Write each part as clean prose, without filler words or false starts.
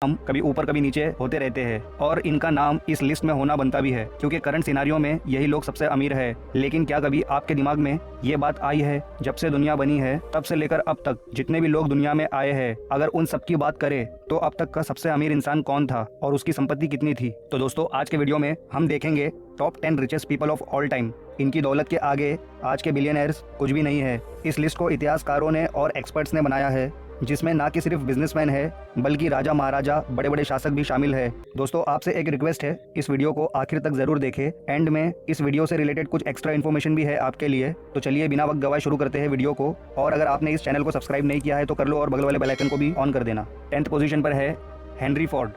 नाम कभी ऊपर कभी नीचे होते रहते हैं और इनका नाम इस लिस्ट में होना बनता भी है क्योंकि करंट सिनारियों में यही लोग सबसे अमीर है। लेकिन क्या कभी आपके दिमाग में ये बात आई है, जब से दुनिया बनी है तब से लेकर अब तक जितने भी लोग दुनिया में आए हैं, अगर उन सबकी बात करें तो अब तक का सबसे अमीर इंसान कौन था और उसकी संपत्ति कितनी थी? तो दोस्तों, आज के वीडियो में हम देखेंगे top 10 richest people of all time. इनकी दौलत के आगे आज के बिलियनर्स कुछ भी नहीं है। इस लिस्ट को इतिहासकारों ने और एक्सपर्ट्स ने बनाया है, जिसमें ना कि सिर्फ बिजनेसमैन है बल्कि राजा महाराजा बड़े बड़े शासक भी शामिल है। दोस्तों, आपसे एक रिक्वेस्ट है, इस वीडियो को आखिर तक जरूर देखें। एंड में इस वीडियो से रिलेटेड कुछ एक्स्ट्रा इन्फॉर्मेशन भी है आपके लिए। तो चलिए बिना वक्त गवाए शुरू करते हैं वीडियो को। और अगर आपने इस चैनल को सब्सक्राइब नहीं किया है तो कर लो और बगल वाले बेल आइकन को भी ऑन कर देना। 10th पोजीशन पर है हेनरी फोर्ड।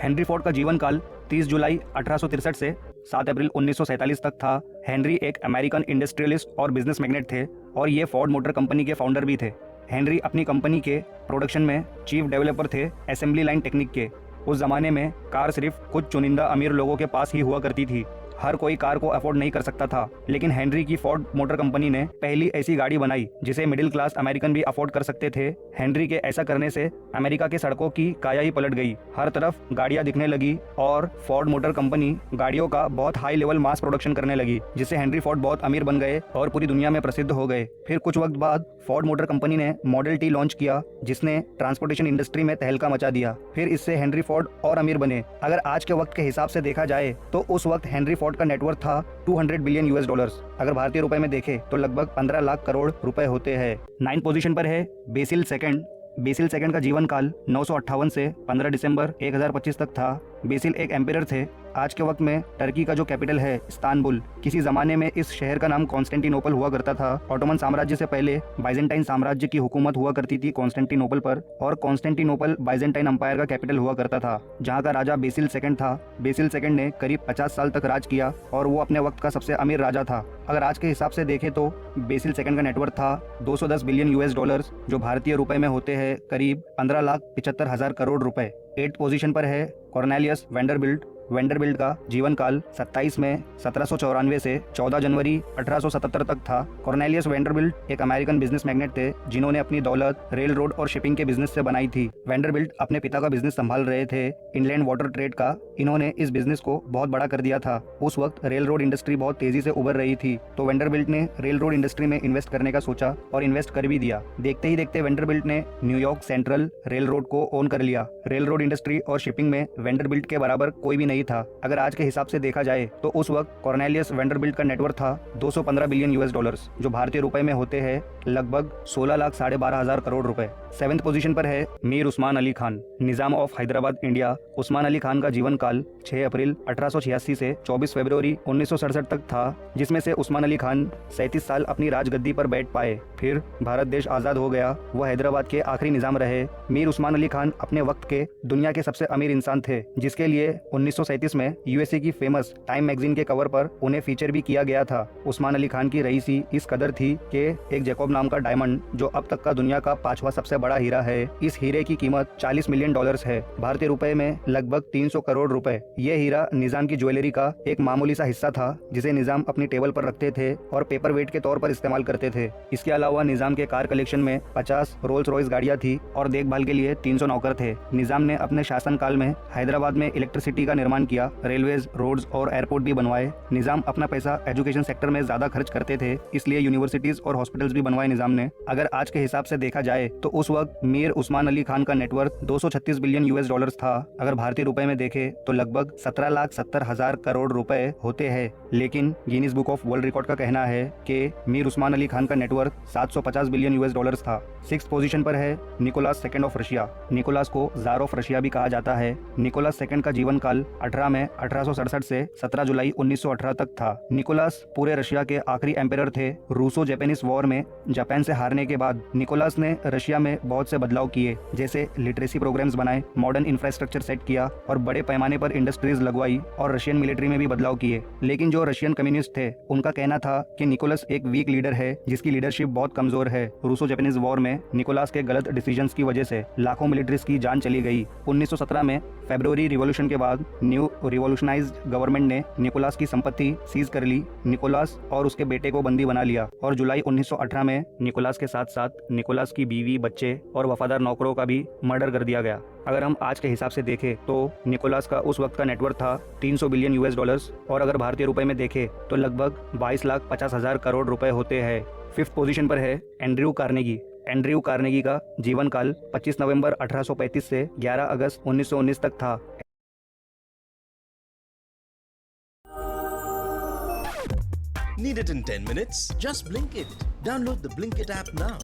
हेनरी फोर्ड का जीवन काल 30 जुलाई 1863 से 7 अप्रैल 1947 तक था। हेनरी एक अमेरिकन इंडस्ट्रियलिस्ट और बिजनेस मैग्नेट थे और ये फोर्ड मोटर कंपनी के फाउंडर भी थे। हेनरी अपनी कंपनी के प्रोडक्शन में चीफ डेवलपर थे असेंबली लाइन टेक्निक के। उस जमाने में कार सिर्फ कुछ चुनिंदा अमीर लोगों के पास ही हुआ करती थी। हर कोई कार को अफोर्ड नहीं कर सकता था, लेकिन हेनरी की फोर्ड मोटर कंपनी ने पहली ऐसी गाड़ी बनाई जिसे मिडिल क्लास अमेरिकन भी अफोर्ड कर सकते थे। हेनरी के ऐसा करने से अमेरिका के सड़कों की काया ही पलट गई। हर तरफ गाड़ियां दिखने लगी और फोर्ड मोटर कंपनी गाड़ियों का बहुत हाई लेवल मास प्रोडक्शन करने लगी, जिससे हेनरी फोर्ड बहुत अमीर बन गए और पूरी दुनिया में प्रसिद्ध हो गए। फिर कुछ वक्त बाद फोर्ड मोटर कंपनी ने मॉडल टी लॉन्च किया, जिसने ट्रांसपोर्टेशन इंडस्ट्री में तहलका मचा दिया। फिर इससे हेनरी फोर्ड और अमीर बने। अगर आज के वक्त के हिसाब से देखा जाए तो उस वक्त हेनरी फोर्ड का नेटवर्थ था 200 बिलियन यूएस डॉलर्स। अगर भारतीय रुपए में देखें तो लगभग 15 लाख करोड़ रुपए होते हैं। 9th पोजीशन पर है बेसिल सेकंड। बेसिल सेकंड का जीवन काल 958 से 15 दिसंबर 1025 तक था। बेसिल एक एम्परर थे। आज के वक्त में टर्की का जो कैपिटल है इस्तांबुल, किसी जमाने में इस शहर का नाम कॉन्स्टेंटिनोपल हुआ करता था। ऑटोमन साम्राज्य से पहले बाइजेंटाइन साम्राज्य की हुकूमत हुआ करती थी कॉन्स्टेंटिनोपल पर, और कॉन्स्टेंटिनोपल बाइजेंटाइन अंपायर का कैपिटल हुआ करता था, जहाँ का राजा बेसिल सेकंड था। बेसिल सेकंड ने करीब 50 साल तक राज किया और वो अपने वक्त का सबसे अमीर राजा था। अगर आज के हिसाब से देखें तो बेसिल सेकंड का नेटवर्थ था 210 बिलियन यूएस डॉलर्स, जो भारतीय रुपए में होते हैं करीब 15,75,000 करोड़ रुपए। 8th पोजीशन पर है कॉर्नेलियस वैंडरबिल्ट। वैंडरबिल्ट का जीवन काल 27 मई 1794 से 14 जनवरी 1877 तक था। कॉर्नेलियस वैंडरबिल्ट एक अमेरिकन बिजनेस मैग्नेट थे, जिन्होंने अपनी दौलत रेल रोड और शिपिंग के बिजनेस से बनाई थी। वैंडरबिल्ट अपने पिता का बिजनेस संभाल रहे थे, इनलैंड वाटर ट्रेड का। इन्होंने इस बिजनेस को बहुत बड़ा कर दिया था। उस वक्त रेल रोड इंडस्ट्री बहुत तेजी से उभर रही थी, तो वैंडरबिल्ट ने रेल रोड इंडस्ट्री में इन्वेस्ट करने का सोचा और इन्वेस्ट कर भी दिया। देखते ही देखते वैंडरबिल्ट ने न्यूयॉर्क सेंट्रल रेल रोड को ओन कर लिया। रेल रोड इंडस्ट्री और शिपिंग में वैंडरबिल्ट के बराबर कोई भी नहीं था। अगर आज के हिसाब से देखा जाए तो उस वक्त कॉर्नेलियस वैंडरबिल्ट का नेटवर्थ था 215 बिलियन यूएस डॉलर्स, जो भारतीय रुपए में होते हैं लगभग 16,12,500 करोड़ रुपए। 7th पोजीशन पर है मीर उस्मान अली खान, निजाम ऑफ हैदराबाद इंडिया। उस्मान अली खान का जीवन काल 6 अप्रैल 1886 से 24 फरवरी 1967 तक था, जिसमें से उस्मान अली खान 37 साल अपनी राजगद्दी पर बैठ पाए। फिर भारत देश आजाद हो गया। वह हैदराबाद के आखिरी निजाम रहे। मीर उस्मान अली खान अपने वक्त के दुनिया के सबसे अमीर इंसान थे, जिसके लिए 1937 में यूएसए की फेमस टाइम मैगजीन के कवर पर उन्हें फीचर भी किया गया था। उस्मान अली खान की रईसी इस कदर थी कि एक जैकब नाम का डायमंड, जो अब तक का दुनिया का 5वां सबसे बड़ा हीरा है, इस हीरे की कीमत 40 मिलियन डॉलर्स है, भारतीय रुपए में लगभग 300 करोड़ रुपए। ये हीरा निजाम की ज्वेलरी का एक मामूली सा हिस्सा था, जिसे निजाम अपनी टेबल पर रखते थे और पेपर वेट के तौर पर इस्तेमाल करते थे। इसके अलावा निजाम के कार कलेक्शन में 50 रोल्स रॉयस गाड़ियां थी और देखभाल के लिए 300 नौकर थे। निजाम ने अपने शासन काल में हैदराबाद में इलेक्ट्रिसिटी का निर्माण किया, रेलवेज, रोड्स और एयरपोर्ट भी बनवाए। निजाम अपना पैसा एजुकेशन सेक्टर में ज्यादा खर्च करते थे, इसलिए यूनिवर्सिटीज और हॉस्पिटल्स भी बनवाए निजाम ने। अगर आज के हिसाब से देखा जाए तो उस वक्त मीर उस्मान अली खान का नेटवर्थ 236 बिलियन यूएस डॉलर्स था। अगर भारतीय रुपए में देखें तो लगभग 17,70,000 करोड़ रुपए होते हैं। लेकिन Guinness book of world record का कहना है कि मीर उस्मान अली खान का नेटवर्थ 750 बिलियन यूएस डॉलर्स था। 6th पोजीशन पर है Nicholas second of Russia. Nicholas को जार ऑफ रशिया भी कहा जाता है। निकोलास सेकंड का जीवन काल 18 मई 1867 से 17 जुलाई 1918 तक था। निकोलास पूरे रशिया के आखिरी एम्परर थे। रूसो जापानीज वॉर में जापान से हारने के बाद निकोलास ने रशिया में बहुत से बदलाव किए, जैसे लिटरेसी प्रोग्राम्स बनाए, मॉडर्न इंफ्रास्ट्रक्चर सेट किया और बड़े पैमाने पर इंडस्ट्रीज लगवाई, और रशियन मिलिट्री में भी बदलाव किए। लेकिन जो रशियन कम्युनिस्ट थे उनका कहना था कि निकोलस एक वीक लीडर है, जिसकी लीडरशिप बहुत कमजोर है। रूसो जापानीज वॉर में निकोलास के गलत डिसीजंस की वजह से लाखों मिलिट्रीज की जान चली गई। 1917 में फरवरी रिवॉल्यूशन के बाद न्यू रिवॉल्यूशनाइज्ड गवर्नमेंट ने निकोलास की संपत्ति सीज कर ली। निकोलास और उसके बेटे को बंदी बना लिया और जुलाई 1918 में निकोलास के साथ साथ निकोलास की बीवी, बच्चे और वफादार नौकरों का भी मर्डर कर दिया गया। अगर हम आज के हिसाब से देखें तो निकोलास का उस वक्त का नेटवर्थ था 300 बिलियन यूएस डॉलर्स और अगर भारतीय रुपए में देखें तो लगभग 22,50,000 करोड़ रुपए होते हैं। फिफ्थ पोजीशन पर है एंड्रयू कार्नेगी। एंड्रयू कार्नेगी का जीवन काल 25 नवंबर 1835 से 11 अगस्त 1919 तक था। Need it in 10 minutes? Just Blinkit. Download the Blinkit app now.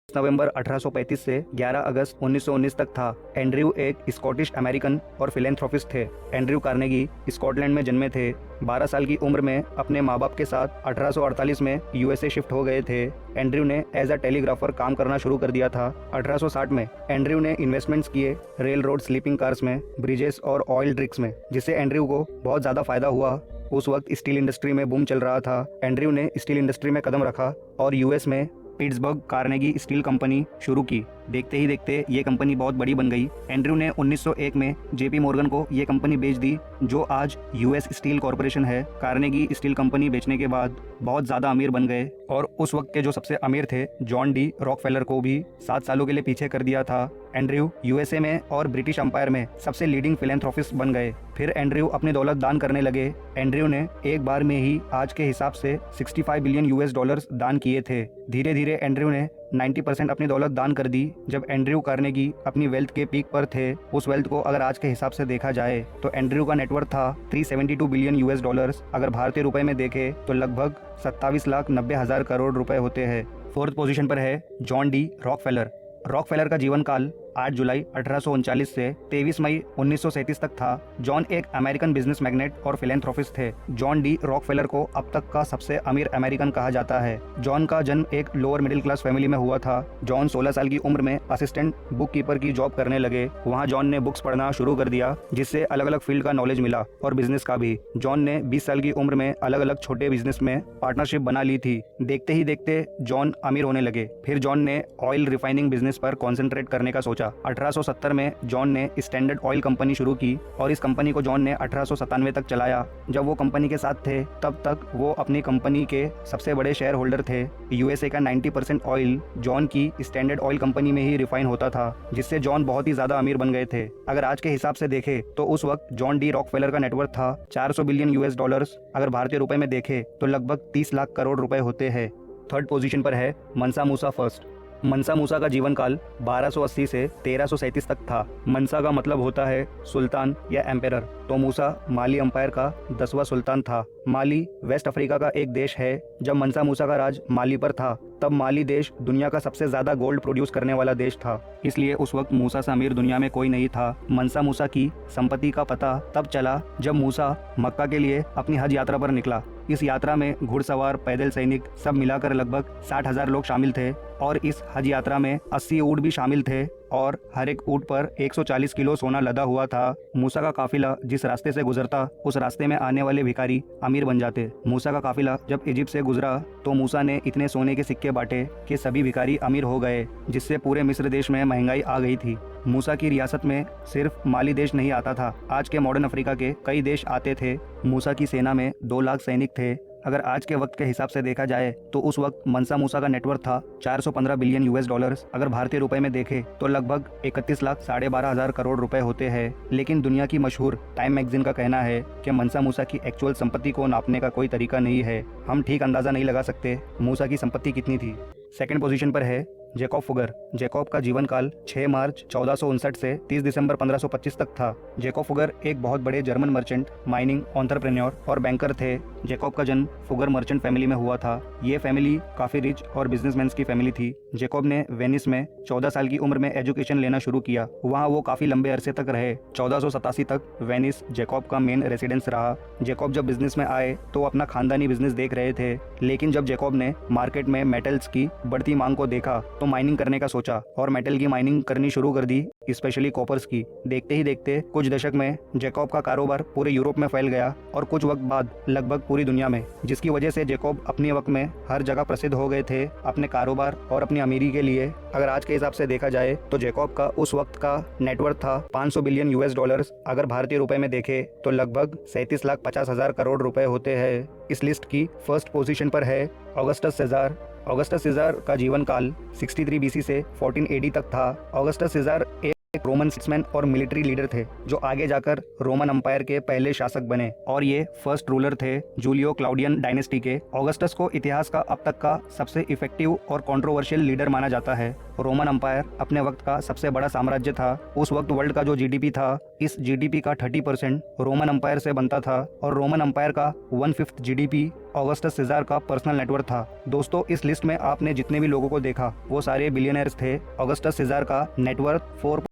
नवंबर 1835 से 11 अगस्त 1919 तक था। एंड्रयू एक स्कॉटिश अमेरिकन और फिलेंथ्रोपिस्ट थे। एंड्रयू कार्नेगी स्कॉटलैंड में जन्मे थे। 12 साल की उम्र में अपने माँ बाप के साथ 1848 में यूएसए शिफ्ट हो गए थे। एंड्रयू ने एज अ टेलीग्राफर काम करना शुरू कर दिया था। 1860 में एंड्रयू ने इन्वेस्टमेंट्स किए रेल रोड, स्लीपिंग कार्स में, ब्रिजेस और ऑयल ड्रिक्स में, जिससे एंड्रयू को बहुत ज़्यादा फायदा हुआ। उस वक्त स्टील इंडस्ट्री में बूम चल रहा था। एंड्रयू ने स्टील इंडस्ट्री में कदम रखा और यूएस में पिट्सबर्ग कार्नेगी स्टील कंपनी शुरू की। देखते ही देखते ये कंपनी बहुत बड़ी बन गई। एंड्रयू ने 1901 में जेपी मॉर्गन को ये कंपनी बेच दी, जो आज यूएस स्टील कॉरपोरेशन है। कार्नेगी स्टील कंपनी बेचने के बाद बहुत ज़्यादा अमीर बन गए और उस वक्त के जो सबसे अमीर थे जॉन डी रॉकफेलर को भी 7 सालों के लिए पीछे कर दिया था। एंड्रयू यूएसए में और ब्रिटिश एम्पायर में सबसे लीडिंग फिलेंथ्रोपिस्ट बन गए। फिर एंड्रयू अपनी दौलत दान करने लगे। एंड्रयू ने एक बार में ही आज के हिसाब से 65 बिलियन यूएस डॉलर्स दान किए थे। धीरे धीरे एंड्रयू ने 90% अपनी दौलत दान कर दी। जब एंड्रयू कार्नेगी अपनी वेल्थ के पीक पर थे, उस वेल्थ को अगर आज के हिसाब से देखा जाए तो एंड्रयू का नेटवर्थ था 372 बिलियन यूएस डॉलर्स। अगर भारतीय रुपए में देखें तो लगभग 27,90,000 करोड़ रुपए होते हैं। फोर्थ पोजीशन पर है जॉन डी रॉकफेलर। रॉकफेलर का जीवन काल 8 जुलाई 1839 से 23 मई 1937 तक था। जॉन एक अमेरिकन बिजनेस मैग्नेट और फिलेंथ्रोपिस्ट थे। जॉन डी रॉकफेलर को अब तक का सबसे अमीर अमेरिकन कहा जाता है। जॉन का जन्म एक लोअर मिडिल क्लास फैमिली में हुआ था। जॉन 16 साल की उम्र में असिस्टेंट बुक कीपर की जॉब करने लगे। वहाँ जॉन ने बुक्स पढ़ना शुरू कर दिया, जिससे अलग अलग फील्ड का नॉलेज मिला और बिजनेस का भी। जॉन ने 20 साल की उम्र में अलग अलग छोटे बिजनेस में पार्टनरशिप बना ली थी। देखते ही देखते जॉन अमीर होने लगे। फिर जॉन ने ऑयल रिफाइनिंग बिजनेस पर कॉन्सेंट्रेट करने का सोचा। 1870 में जॉन ने स्टैंडर्ड ऑयल कंपनी शुरू की और इस कंपनी को जॉन ने 1897 तक चलाया। जब वो कंपनी के साथ थे तब तक वो अपनी कंपनी के सबसे बड़े शेयर होल्डर थे। यूएसए का 90% ऑयल जॉन की स्टैंडर्ड ऑयल कंपनी में ही रिफाइन होता था, जिससे जॉन बहुत ही ज्यादा अमीर बन गए थे। अगर आज के हिसाब से देखें तो उस वक्त जॉन डी रॉकफेलर का नेटवर्थ था 400 बिलियन यूएस डॉलर्स। अगर भारतीय रुपए में देखें तो लगभग 30 लाख करोड़ रुपए होते हैं। थर्ड पोजीशन पर है मनसा मूसा फर्स्ट। मनसा मूसा का जीवन काल 1280 से 1337 तक था। मनसा का मतलब होता है सुल्तान या एम्पेरर। तो मूसा माली एम्पायर का 10वां सुल्तान था। माली वेस्ट अफ्रीका का एक देश है। जब मनसा मूसा का राज माली पर था तब माली देश दुनिया का सबसे ज्यादा गोल्ड प्रोड्यूस करने वाला देश था, इसलिए उस वक्त मूसा से अमीर दुनिया में कोई नहीं था। मनसा मूसा की संपत्ति का पता तब चला जब मूसा मक्का के लिए अपनी हज यात्रा पर निकला। इस यात्रा में घुड़सवार, पैदल सैनिक सब मिलाकर लगभग 60,000 लोग शामिल थे और इस हज यात्रा में 80 ऊँट भी शामिल थे और हर एक ऊँट पर 140 किलो सोना लदा हुआ था। मूसा का काफिला जिस रास्ते से गुजरता उस रास्ते में आने वाले भिखारी अमीर बन जाते। मूसा का काफिला जब इजिप्ट से गुजरा तो मूसा ने इतने सोने के सिक्के बांटे कि सभी भिखारी अमीर हो गए, जिससे पूरे मिस्र देश में महंगाई आ गई थी। मूसा की रियासत में सिर्फ माली देश नहीं आता था, आज के मॉडर्न अफ्रीका के कई देश आते थे। मूसा की सेना में 2 लाख सैनिक थे। अगर आज के वक्त के हिसाब से देखा जाए तो उस वक्त मनसा मूसा का नेटवर्थ था 415 बिलियन यूएस डॉलर्स। अगर भारतीय रुपए में देखें तो लगभग 31 लाख 12,500 करोड़ रुपए होते हैं। लेकिन दुनिया की मशहूर टाइम मैगजीन का कहना है कि मनसा मूसा की एक्चुअल संपत्ति को नापने का कोई तरीका नहीं है। हम ठीक अंदाजा नहीं लगा सकते मूसा की संपत्ति कितनी थी। सेकंड पोजीशन पर है जैकब फुगर। जैकब का जीवन काल 6 मार्च 1459 से 30 दिसंबर 1525 तक था। जैकब फुगर एक बहुत बड़े जर्मन मर्चेंट, माइनिंग, एंटरप्रेन्योर और बैंकर थे। जैकब का जन्म फुगर मर्चेंट फैमिली में हुआ था। ये फैमिली काफी रिच और बिजनेसमैन की फैमिली थी। जैकब ने वेनिस में 14 साल की उम्र में एजुकेशन लेना शुरू किया। वहाँ वो काफी लंबे अरसे तक रहे। 1487 तक वेनिस जैकब का मेन रेसिडेंस रहा। जैकब जब बिजनेस में आए तो अपना खानदानी बिजनेस देख रहे थे, लेकिन जब जैकब ने मार्केट में मेटल्स की बढ़ती मांग को देखा तो माइनिंग करने का सोचा और मेटल की माइनिंग करनी शुरू कर दी, स्पेशली कॉपर्स की। देखते ही देखते कुछ दशक में जैकब का कारोबार पूरे यूरोप में फैल गया और कुछ वक्त बाद लगभग पूरी दुनिया में, जिसकी वजह से जेकॉब अपने वक्त में हर जगह प्रसिद्ध हो गए थे अपने कारोबार और अपनी अमीरी के लिए। अगर आज के हिसाब से देखा जाए तो जेकॉब का उस वक्त का नेटवर्थ था 500 बिलियन यूएस डॉलर्स। अगर भारतीय रुपए में देखें तो लगभग 37,50,000 करोड़ रुपए होते हैं। इस लिस्ट की फर्स्ट पोजीशन पर है ऑगस्टस सीजर। ऑगस्टस सीजर का जीवन काल 63 बीसी से 14 एडी तक था। ऑगस्टस सीजर एक रोमन स्टेट्समैन और मिलिट्री लीडर थे जो आगे जाकर रोमन अंपायर के पहले शासक बने और ये फर्स्ट रूलर थे जूलियो क्लाउडियन डायनेस्टी के। ऑगस्टस को इतिहास का अब तक का सबसे इफेक्टिव और कंट्रोवर्शियल लीडर माना जाता है। रोमन अंपायर अपने वक्त का सबसे बड़ा साम्राज्य था। उस वक्त वर्ल्ड का जो जीडीपी था, इस जीडीपी का 30% रोमन अंपायर से बनता था और रोमन अंपायर का 1/5 जीडीपी ऑगस्टस सीजर का पर्सनल नेटवर्थ था। दोस्तों, इस लिस्ट में आपने जितने भी लोगों को देखा वो सारे बिलियनर्स थे। ऑगस्टस सीजर का नेटवर्थ